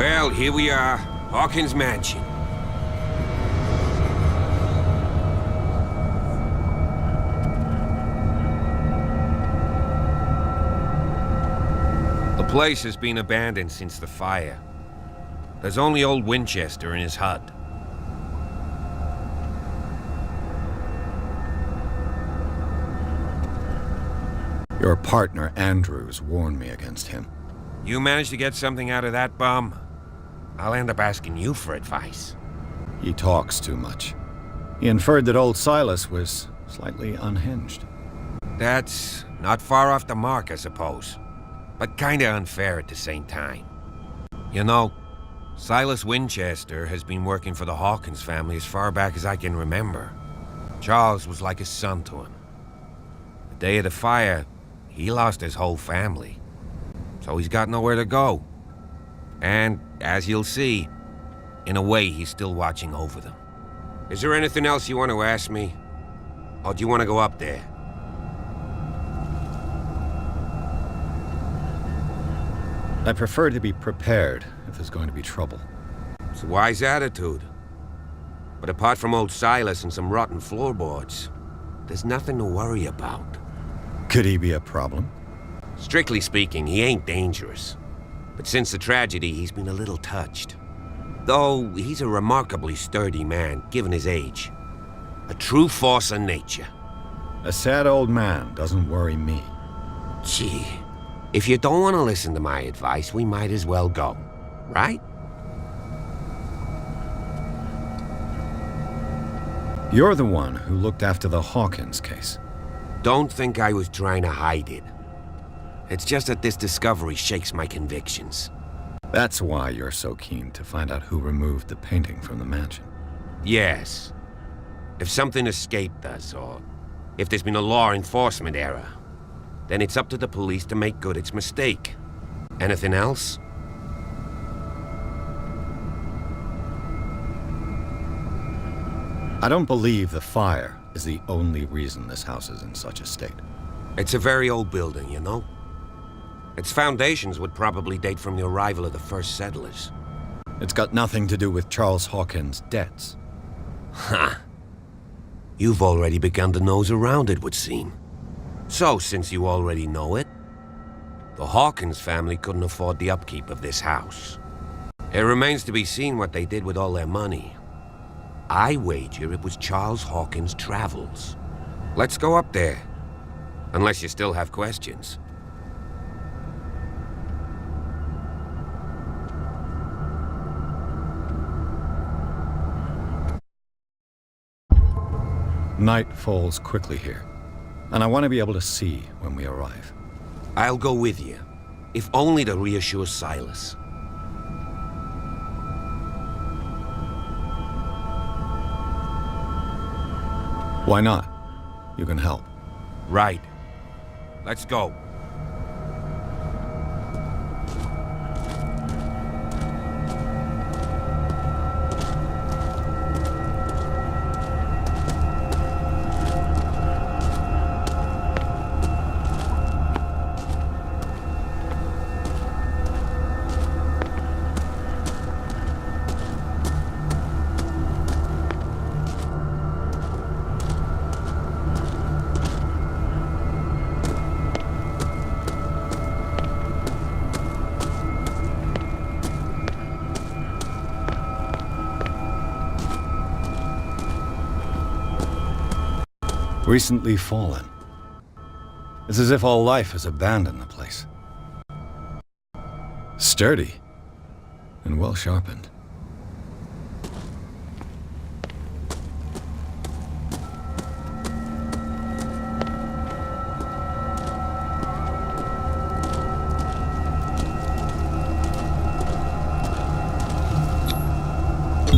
Well, here we are. Hawkins Mansion. The place has been abandoned since the fire. There's only old Winchester in his hut. Your partner, Andrews, warned me against him. You managed to get something out of that bum? I'll end up asking you for advice. He talks too much. He inferred that old Silas was slightly unhinged. That's not far off the mark, I suppose. But kinda unfair at the same time. You know, Silas Winchester has been working for the Hawkins family as far back as I can remember. Charles was like a son to him. The day of the fire, he lost his whole family. So he's got nowhere to go. And, as you'll see, in a way he's still watching over them. Is there anything else you want to ask me? Or do you want to go up there? I prefer to be prepared if there's going to be trouble. It's a wise attitude. But apart from old Silas and some rotten floorboards, there's nothing to worry about. Could he be a problem? Strictly speaking, he ain't dangerous. But since the tragedy, he's been a little touched. Though he's a remarkably sturdy man, given his age. A true force of nature. A sad old man doesn't worry me. Gee, if you don't want to listen to my advice, we might as well go, right? You're the one who looked after the Hawkins case. Don't think I was trying to hide it. It's just that this discovery shakes my convictions. That's why you're so keen to find out who removed the painting from the mansion. Yes. If something escaped us, or if there's been a law enforcement error, then it's up to the police to make good its mistake. Anything else? I don't believe the fire is the only reason this house is in such a state. It's a very old building, you know? Its foundations would probably date from the arrival of the first settlers. It's got nothing to do with Charles Hawkins' debts. Ha! You've already begun to nose around it, would seem. So, since you already know it, the Hawkins family couldn't afford the upkeep of this house. It remains to be seen what they did with all their money. I wager it was Charles Hawkins' travels. Let's go up there. Unless you still have questions. Night falls quickly here, and I want to be able to see when we arrive. I'll go with you, if only to reassure Silas. Why not? You can help. Right. Let's go. Recently fallen. It's as if all life has abandoned the place. Sturdy and well sharpened.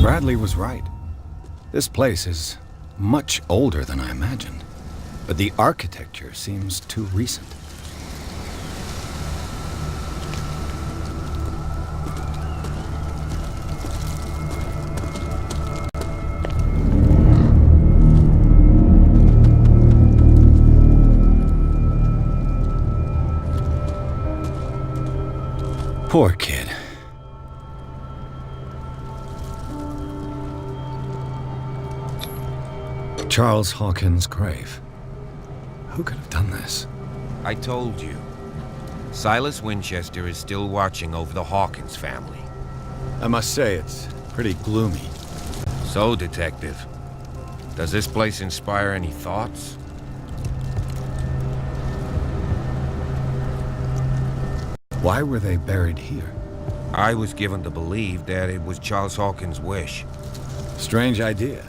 Bradley was right. This place is much older than I imagined, but the architecture seems too recent. Poor kid. Charles Hawkins' grave. Who could have done this? I told you. Silas Winchester is still watching over the Hawkins family. I must say, it's pretty gloomy. So, Detective, does this place inspire any thoughts? Why were they buried here? I was given to believe that it was Charles Hawkins' wish. Strange idea.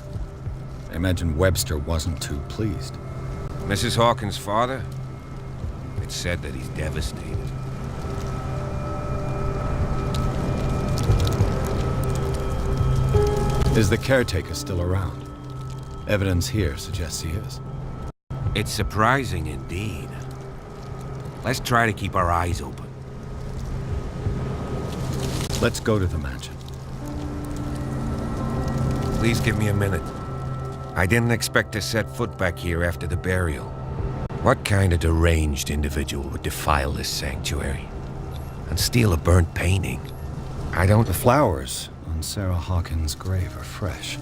I imagine Webster wasn't too pleased. Mrs. Hawkins' father? It's said that he's devastated. Is the caretaker still around? Evidence here suggests he is. It's surprising indeed. Let's try to keep our eyes open. Let's go to the mansion. Please give me a minute. I didn't expect to set foot back here after the burial. What kind of deranged individual would defile this sanctuary and steal a burnt painting? I don't... The flowers on Sarah Hawkins' grave are fresh.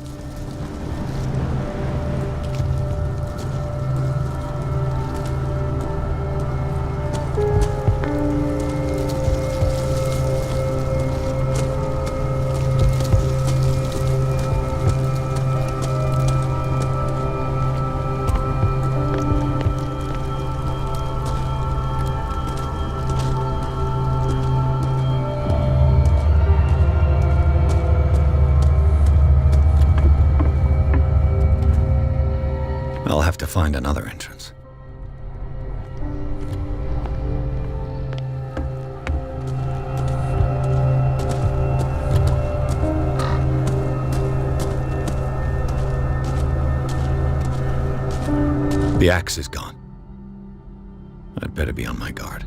I'll have to find another entrance. The axe is gone. I'd better be on my guard.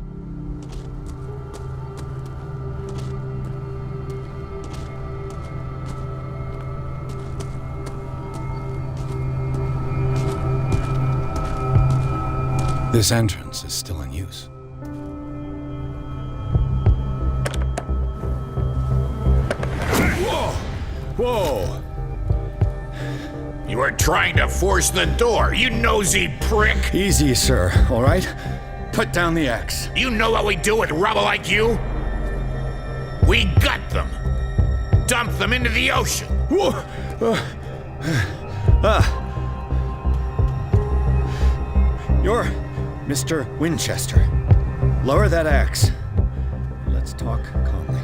This entrance is still in use. Whoa! Whoa! You were trying to force the door, you nosy prick! Easy, sir, all right? Put down the axe. You know what we do with rubble like you? We gut them! Dump them into the ocean! Whoa! You're Mr. Winchester. Lower that axe. Let's talk calmly.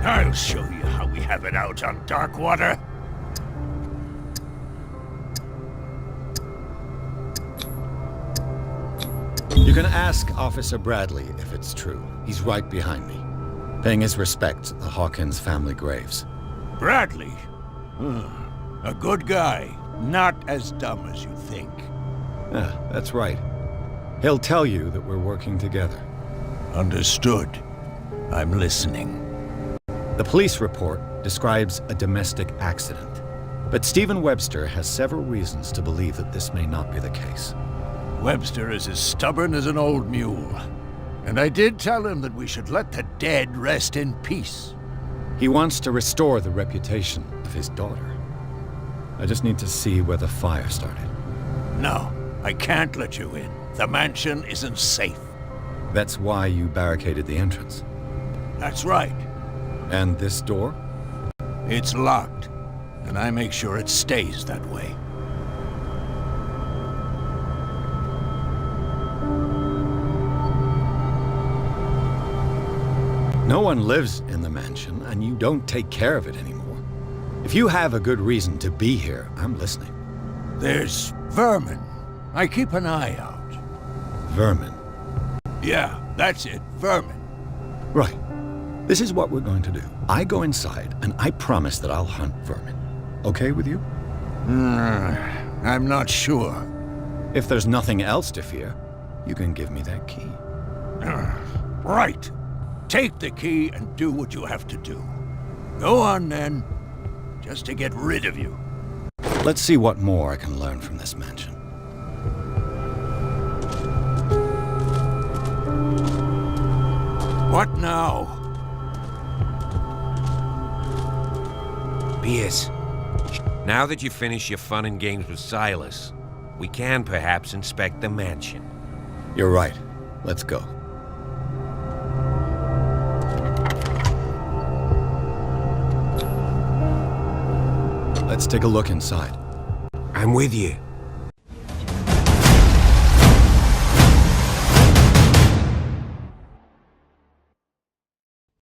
I'll show you how we have it out on Darkwater. You can ask Officer Bradley if it's true. He's right behind me, paying his respects at the Hawkins family graves. Bradley? A good guy. Not as dumb as you think. Yeah, that's right. He'll tell you that we're working together. Understood. I'm listening. The police report describes a domestic accident, but Stephen Webster has several reasons to believe that this may not be the case. Webster is as stubborn as an old mule. And I did tell him that we should let the dead rest in peace. He wants to restore the reputation of his daughter. I just need to see where the fire started. No, I can't let you in. The mansion isn't safe. That's why you barricaded the entrance. That's right. And this door? It's locked, and I make sure it stays that way. No one lives in the mansion, and you don't take care of it anymore. If you have a good reason to be here, I'm listening. There's vermin. I keep an eye out. Vermin. Yeah, that's it, vermin. Right. This is what we're going to do. I go inside, and I promise that I'll hunt vermin. Okay with you? I'm not sure. If there's nothing else to fear, you can give me that key. Right. Take the key and do what you have to do. Go on, then. Just to get rid of you. Let's see what more I can learn from this mansion. What now? Pierce. Now that you finish your fun and games with Silas, we can perhaps inspect the mansion. You're right. Let's go. Let's take a look inside. I'm with you.